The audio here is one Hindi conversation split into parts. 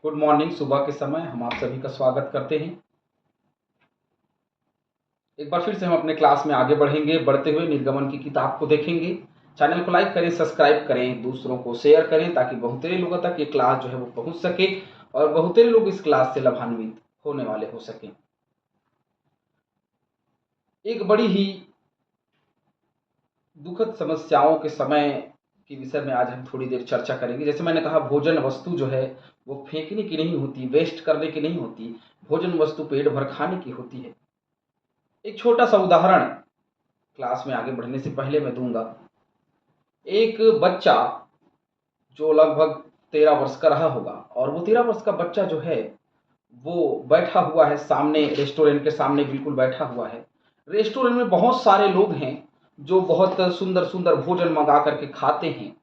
Good morning. सुबह के समय हम आप सभी का स्वागत करते हैं। एक बार फिर से हम अपने क्लास में आगे बढ़ेंगे। बढ़ते हुए निर्गमन की किताब को देखेंगे। चैनल को लाइक करें, सब्सक्राइब करें, दूसरों को शेयर करें ताकि बहुतेरे लोगों तक ये क्लास जो है वो पहुंच सके और बहुतेरे लोग इस क्लास से लाभान्वित होने वाले हो सकें। एक बड़ी ही दुखद समस्याओं के समय के विषय में आज हम थोड़ी देर चर्चा करेंगे। जैसे मैंने कहा, भोजन वस्तु जो है वो फेंकने की नहीं होती, वेस्ट करने की नहीं होती। भोजन वस्तु पेट भर खाने की होती है। एक छोटा सा उदाहरण क्लास में आगे बढ़ने से पहले मैं दूंगा। एक बच्चा जो लगभग 13 वर्ष का रहा होगा, और वो 13 वर्ष का बच्चा जो है वो बैठा हुआ है सामने, रेस्टोरेंट के सामने बिल्कुल बैठा हुआ है। रेस्टोरेंट में बहुत सारे लोग हैं जो बहुत सुंदर सुंदर भोजन मंगा करके खाते हैं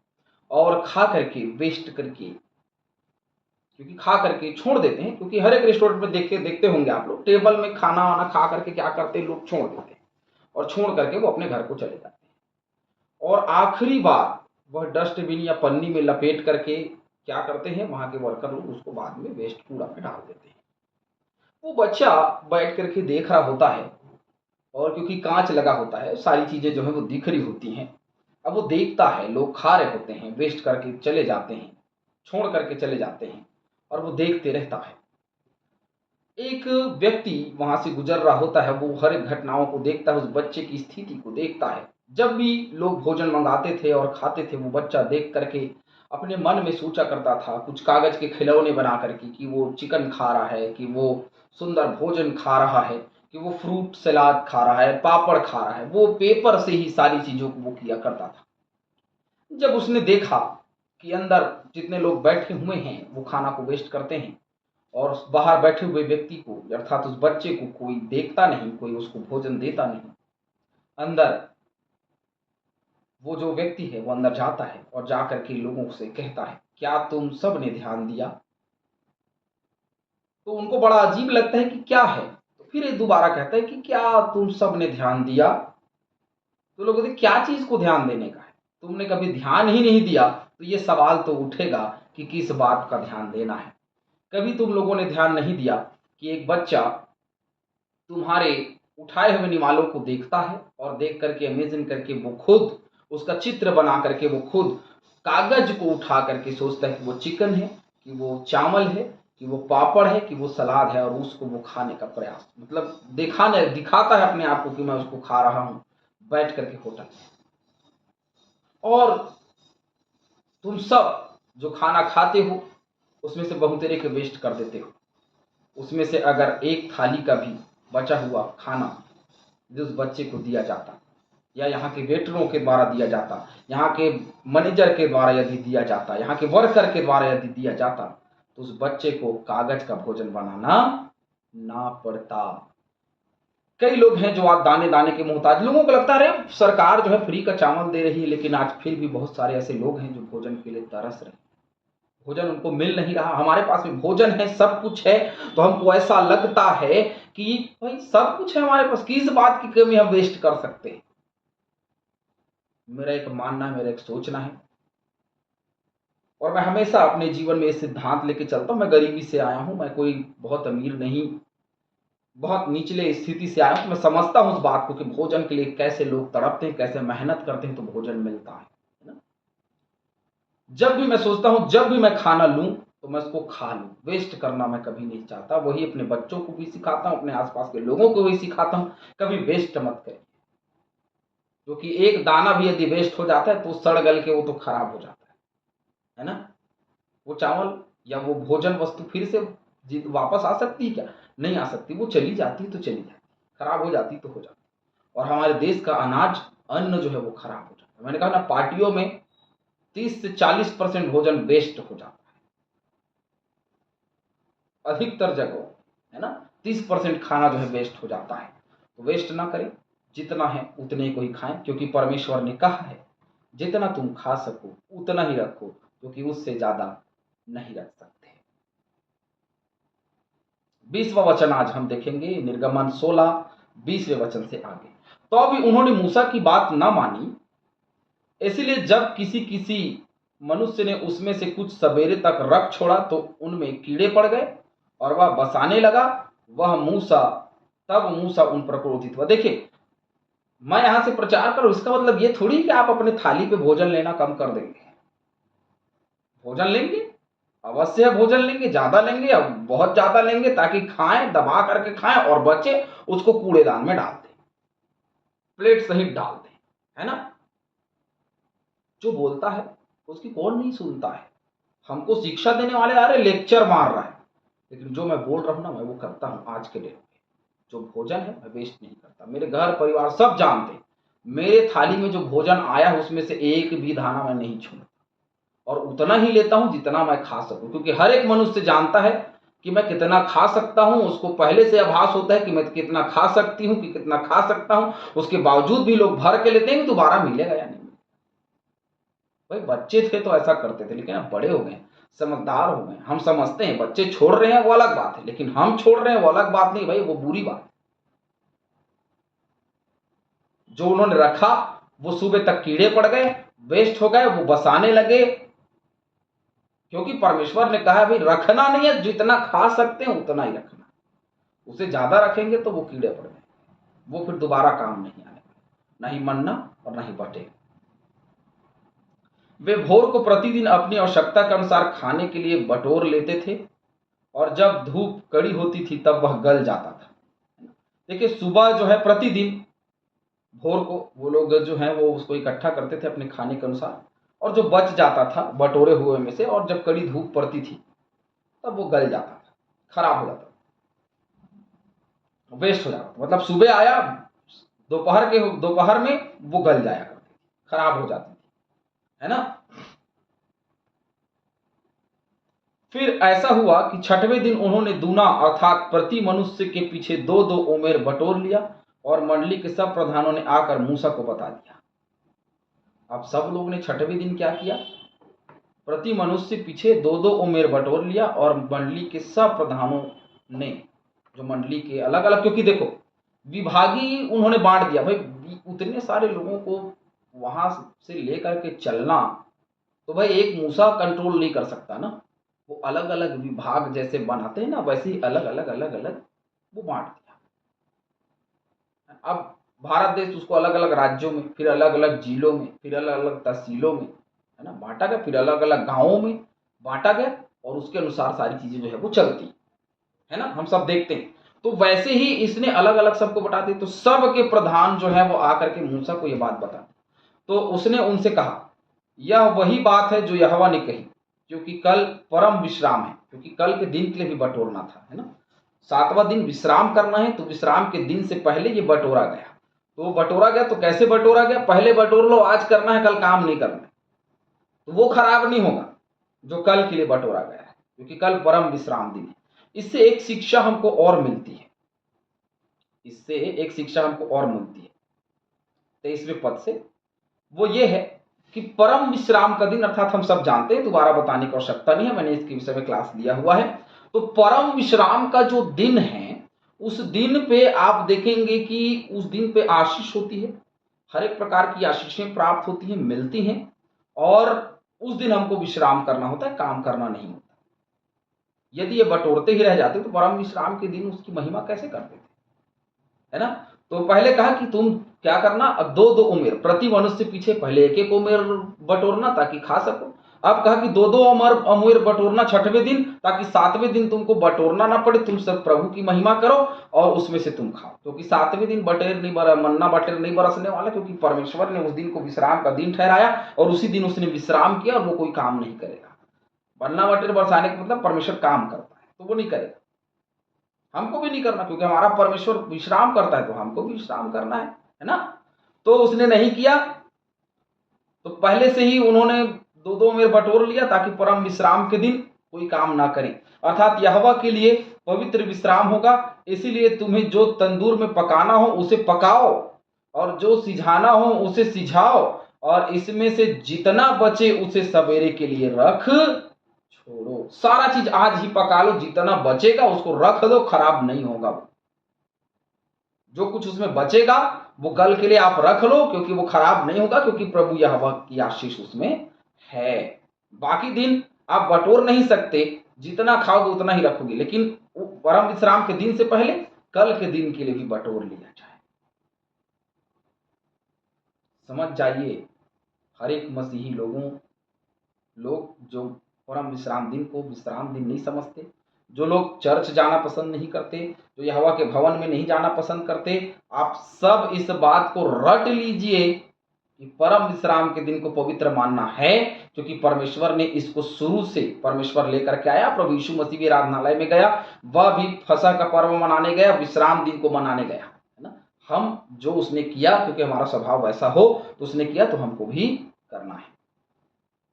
और खा करके वेस्ट करके, क्योंकि खा करके छोड़ देते हैं। क्योंकि हर एक रेस्टोरेंट में देखते देखते होंगे आप लोग, टेबल में खाना वाना खा करके क्या करते हैं, लोग छोड़ देते हैं और छोड़ करके वो अपने घर को चले जाते हैं। और आखिरी बार वह डस्टबिन या पन्नी में लपेट करके क्या करते हैं, वहां के वर्कर लोग उसको बाद में वेस्ट कूड़ा में डाल देते हैं। वो बच्चा बैठ करके देख रहा होता है, और क्योंकि कांच लगा होता है सारी चीजें जो है वो दिख रही होती हैं। अब वो देखता है लोग खा रहे होते हैं, वेस्ट करके चले जाते हैं, छोड़ करके चले जाते हैं, और वो देखते रहता है। एक व्यक्ति वहां से गुजर रहा होता है, वो हर एक घटनाओं को देखता है, उस बच्चे की स्थिति को देखता है। जब भी लोग भोजन मंगाते थे और खाते थे, वो बच्चा देख करके अपने मन में सोचा करता था, कुछ कागज के खिलौने बना करके, कि वो चिकन खा रहा है, कि वो सुंदर भोजन खा रहा है, कि वो फ्रूट सलाद खा रहा है, पापड़ खा रहा है। वो पेपर से ही सारी चीजों को वो किया करता था। जब उसने देखा कि अंदर जितने लोग बैठे हुए हैं वो खाना को वेस्ट करते हैं, और बाहर बैठे हुए व्यक्ति को अर्थात उस बच्चे को कोई देखता नहीं, कोई उसको भोजन देता नहीं, अंदर वो जो व्यक्ति है वो अंदर जाता है और जाकर के लोगों से कहता है, क्या तुम सब ने ध्यान दिया? तो उनको बड़ा अजीब लगता है कि क्या है। तो फिर ये दोबारा कहता है कि क्या तुम सब ने ध्यान दिया? तो लोग कहते क्या चीज को ध्यान देने का है, तुमने कभी ध्यान ही नहीं दिया। तो ये सवाल तो उठेगा कि किस बात का ध्यान देना है। कभी तुम लोगों ने ध्यान नहीं दिया कि एक बच्चा तुम्हारे उठाए हुए निवालों को देखता है, और देख करके इमेजिन करके वो खुद उसका चित्र बना करके वो खुद कागज को उठा करके सोचता है कि वो चिकन है, कि वो चावल है, कि वो पापड़ है, कि वो सलाद है, और उसको वो खाने का प्रयास, मतलब दिखाता है अपने आप को कि मैं उसको खा रहा हूं बैठ करके होटल में। और तुम सब जो खाना खाते हो उसमें से बहुतेरे के वेस्ट कर देते हो। उसमें से अगर एक थाली का भी बचा हुआ खाना जो उस बच्चे को दिया जाता, या यहाँ के वेटरों के द्वारा दिया जाता, यहाँ के मैनेजर के द्वारा यदि दिया जाता, यहाँ के वर्कर के द्वारा यदि दिया जाता, तो उस बच्चे को कागज का भोजन बनाना ना पड़ता। कई लोग हैं जो आज दाने दाने के मोहताज। लोगों को लगता है सरकार जो है फ्री का चावल दे रही है, लेकिन आज फिर भी बहुत सारे ऐसे लोग हैं जो भोजन के लिए तरस रहे हैं। भोजन उनको मिल नहीं रहा। हमारे पास में भोजन है, सब कुछ है, तो हमको ऐसा लगता है कि भाई सब कुछ है हमारे पास, किस बात की कमी हम वेस्ट कर सकते हैं। मेरा एक मानना है, मेरा एक सोचना है, और मैं हमेशा अपने जीवन में ये सिद्धांत लेके चलता हूं। मैं गरीबी से आया हूं, मैं कोई बहुत अमीर नहीं, बहुत निचले स्थिति से आया हूं। तो मैं समझता हूं उस बात को कि भोजन के लिए कैसे लोग तड़पते हैं, कैसे मेहनत करते हैं तो भोजन मिलता है ना। जब भी मैं सोचता हूं, जब भी मैं खाना लूं तो मैं उसको खा लूं, वेस्ट करना मैं कभी नहीं चाहता। वही अपने बच्चों को भी सिखाता हूं, अपने आसपास के लोगों को भी सिखाता हूं, कभी वेस्ट मत करिए। क्योंकि एक दाना भी यदि वेस्ट हो जाता है तो सड़ गल के वो तो खराब हो जाता है ना। वो चावल या वो भोजन वस्तु फिर से वापस आ सकती है क्या? नहीं आ सकती। वो चली जाती है तो चली जाती, खराब हो जाती तो हो जाती। और हमारे देश का अनाज, अन्न जो है वो खराब हो जाता है। मैंने कहा ना, पार्टियों में 30 से 40% भोजन वेस्ट हो जाता है, अधिकतर जगह है ना। 30% खाना जो है वेस्ट हो जाता है। तो वेस्ट ना करें, जितना है उतने को ही खाएं, क्योंकि परमेश्वर ने कहा है जितना तुम खा सको उतना ही रखो, क्योंकि उससे ज्यादा नहीं रख सकते। 20वां वचन आज हम देखेंगे, निर्गमन 16 20वें वचन से आगे। तो अभी उन्होंने मूसा की बात ना मानी, इसलिए जब किसी किसी मनुष्य ने उसमें से कुछ सवेरे तक रख छोड़ा तो उनमें कीड़े पड़ गए और वह बसाने लगा। तब मूसा उन पर क्रोधित हुआ। देखिए, मैं यहां से प्रचार करूं इसका मतलब ये थोड़ी कि आप अपने थाली पे भोजन लेना कम कर देंगे। भोजन लेंगे, अवश्य भोजन लेंगे, ज्यादा लेंगे या बहुत ज्यादा लेंगे, ताकि खाएं, दबा करके खाएं, और बचे उसको कूड़ेदान में डाल दें, प्लेट सहित डाल दें, है ना। जो बोलता है उसकी कौन नहीं सुनता है। हमको शिक्षा देने वाले आ रहे, लेक्चर मार रहा है, लेकिन जो मैं बोल रहा हूं ना, मैं वो करता हूं। आज के डेट में जो भोजन है मैं वेस्ट नहीं करता। मेरे घर परिवार सब जानते हैं, मेरे थाली में जो भोजन आया है उसमें से एक भी दाना मैं नहीं छूता, और उतना ही लेता हूं जितना मैं खा सकूं, क्योंकि हर एक मनुष्य जानता है कि मैं कितना खा सकता हूं। उसको पहले से आभास होता है कि मैं कितना खा सकती हूं, कि कितना खा सकता हूं। उसके बावजूद भी लोग भर के लेते हैं कि दोबारा मिलेगा या नहीं। भाई बच्चे थे तो ऐसा करते थे, लेकिन अब बड़े हो गए, समझदार हो गए, हम समझते हैं बच्चे छोड़ रहे हैं वो अलग बात है, लेकिन हम छोड़ रहे हैं वो अलग बात नहीं भाई, वो बुरी बात है। जो उन्होंने रखा वो सुबह तक कीड़े पड़ गए, वेस्ट हो गए, वो बसाने लगे, क्योंकि परमेश्वर ने कहा भाई रखना नहीं है, जितना खा सकते हैं उतना ही रखना। उसे ज्यादा रखेंगे तो वो कीड़े पड़ गए, वो फिर दोबारा काम नहीं आने, नहीं मन्ना और नहीं बटे। वे भोर को प्रतिदिन अपनी आवश्यकता के अनुसार खाने के लिए बटोर लेते थे, और जब धूप कड़ी होती थी तब वह गल जाता था। देखिए, सुबह जो है प्रतिदिन भोर को वो लोग जो है वो उसको इकट्ठा करते थे अपने खाने के अनुसार, और जो बच जाता था बटोरे हुए में से, और जब कड़ी धूप पड़ती थी तब वो गल जाता था, खराब हो जाता था, वेस्ट हो जाता था। मतलब सुबह आया, दोपहर में वो गल जाया करती थी, खराब हो जाती थी, है ना। फिर ऐसा हुआ कि छठवें दिन उन्होंने दूना अर्थात प्रति मनुष्य के पीछे 2-2 ओमेर बटोर लिया, और मंडली के सब प्रधानों ने आकर मूसा को बता दिया। अब सब लोग ने छठवें दिन क्या किया, प्रति मनुष्य पीछे 2-2 ओमेर बटोर लिया, और मंडली के सब प्रधानों ने, जो मंडली के अलग अलग, क्योंकि देखो विभागी उन्होंने बांट दिया। भाई उतने सारे लोगों को वहां से लेकर के चलना, तो भाई एक मूसा कंट्रोल नहीं कर सकता ना। वो अलग अलग विभाग जैसे बनाते हैं ना, वैसे ही अलग अलग वो बांट दिया। अब भारत देश उसको अलग अलग राज्यों में, फिर अलग अलग जिलों में, फिर अलग अलग तहसीलों में, है ना, बांटा गया, फिर अलग अलग गांवों में बांटा गया, और उसके अनुसार सारी चीजें जो है वो चलती है ना, हम सब देखते हैं। तो वैसे ही इसने अलग अलग सबको बता दी, तो सब के प्रधान जो है वो आकर के मूसा को ये बात बता। तो उसने उनसे कहा, यह वही बात है जो यहोवा ने कही, क्योंकि कल परम विश्राम है, क्योंकि कल के दिन के लिए भी बटोरना था, है ना। 7वां दिन विश्राम करना है, तो विश्राम के दिन से पहले ये बटोरा गया। तो बटोरा गया, तो कैसे बटोरा गया, पहले बटोर लो, आज करना है कल काम नहीं करना है, तो वो खराब नहीं होगा जो कल के लिए बटोरा गया है, क्योंकि कल परम विश्राम दिन है। इससे एक शिक्षा हमको और मिलती है, इससे एक शिक्षा हमको और मिलती है 23वें पद से, वो ये है कि परम विश्राम का दिन, अर्थात हम सब जानते हैं, दोबारा बताने की आवश्यकता नहीं है, मैंने इसके विषय में क्लास लिया हुआ है। तो परम विश्राम का जो दिन है, उस दिन पे आप देखेंगे कि उस दिन पे आशीष होती है, हर एक प्रकार की आशीषें प्राप्त होती हैं, मिलती हैं, और उस दिन हमको विश्राम करना होता है, काम करना नहीं होता। यदि ये बटोरते ही रह जाते तो परम विश्राम के दिन उसकी महिमा कैसे करते थे, है ना। तो पहले कहा कि तुम क्या करना, अब 2-2 उमेर प्रति मनुष्य पीछे, पहले 1-1 उमेर बटोरना ताकि खा सको। अब कहा कि 2-2 उमेर बटोरना छठवें दिन, ताकि 7वें दिन तुमको बटोरना ना पड़े, तुम सब प्रभु की महिमा करो और उसमें से तुम खाओ, क्योंकि 7वें दिन मन्ना बटेर नहीं बरसने वाला, क्योंकि परमेश्वर ने उस दिन को विश्राम का दिन ठहराया, और उसी दिन उसने विश्राम किया, और वो कोई काम नहीं करेगा। मन्ना बटेर बरसाने का मतलब परमेश्वर काम करता है, तो वो नहीं करेगा, हमको भी नहीं करना, क्योंकि हमारा परमेश्वर विश्राम करता है, तो हमको भी विश्राम करना है ना। तो उसने नहीं किया, तो पहले से ही उन्होंने 2-2 में बटोर लिया, ताकि परम विश्राम के दिन कोई काम ना करें, अर्थात यहोवा के लिए पवित्र विश्राम होगा। इसीलिए तुम्हें जो तंदूर में पकाना हो उसे पकाओ, और जो सिझाना हो उसे सिझाओ, और इसमें से जितना बचे उसे सवेरे के लिए रख छोड़ो। सारा चीज आज ही पका लो, जितना बचेगा उसको रख दो, खराब नहीं होगा। जो कुछ उसमें बचेगा वो कल के लिए आप रख लो, क्योंकि वो खराब नहीं होगा, क्योंकि प्रभु यहोवा की आशीष उसमें है। बाकी दिन आप बटोर नहीं सकते, जितना खाओगे उतना ही रखोगे, लेकिन परम विश्राम के दिन से पहले कल के दिन के लिए भी बटोर लिया जाए। समझ जाइए, हर एक मसीही लोग जो परम विश्राम दिन को विश्राम दिन नहीं समझते, जो लोग चर्च जाना पसंद नहीं करते, जो यहोवा के भवन में नहीं जाना पसंद करते, आप सब इस बात को रट लीजिए कि परम विश्राम के दिन को पवित्र मानना है, क्योंकि परमेश्वर ने इसको शुरू से परमेश्वर लेकर के आया। प्रभु यीशु मसीह भी आराधनालय में गया, वह भी फसह का पर्व मनाने गया, विश्राम दिन को मनाने गया, है ना। हम जो उसने किया, क्योंकि हमारा स्वभाव वैसा हो तो उसने किया तो हमको भी करना है।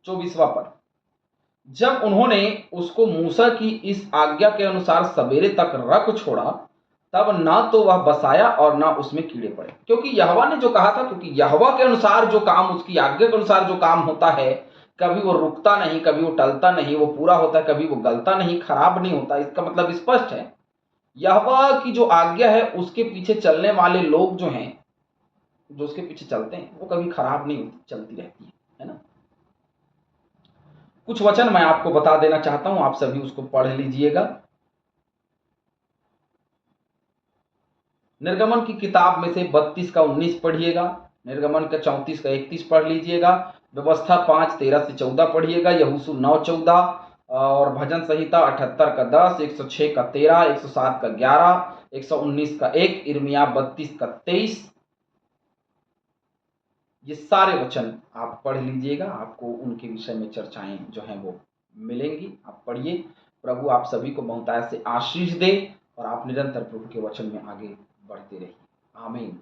24वां पद, जब उन्होंने उसको मूसा की इस आज्ञा के अनुसार सवेरे तक रख छोड़ा, तब ना तो वह बसाया और ना उसमें कीड़े पड़े। क्योंकि यहोवा ने जो कहा था, क्योंकि यहोवा के अनुसार जो काम, उसकी आज्ञा के अनुसार जो काम होता है, कभी वो रुकता नहीं, कभी वो टलता नहीं, वो पूरा होता है, कभी वो गलता नहीं, खराब नहीं होता। इसका मतलब स्पष्ट है, यहोवा की जो आज्ञा है उसके पीछे चलने वाले लोग जो हैं, जो उसके पीछे चलते हैं, वो कभी खराब नहीं होती, चलती रहती है ना। कुछ वचन मैं आपको बता देना चाहता हूं, आप सभी उसको पढ़ लीजिएगा। निर्गमन की किताब में से 32 का 19 पढ़िएगा, निर्गमन का 34 का 31 पढ़ लीजिएगा, व्यवस्था 5 13 से 14 पढ़िएगा, यहोशू 9 14, और भजन संहिता 78 का 10, 106 का 13, 107 का 11, 119 का 1, इर्मिया 32 का 23। ये सारे वचन आप पढ़ लीजिएगा, आपको उनके विषय में चर्चाएं जो हैं वो मिलेंगी। आप पढ़िए। प्रभु आप सभी को बहुतायत से आशीष दे और आप निरंतर प्रभु के वचन में आगे बढ़ते रहिए। आमीन।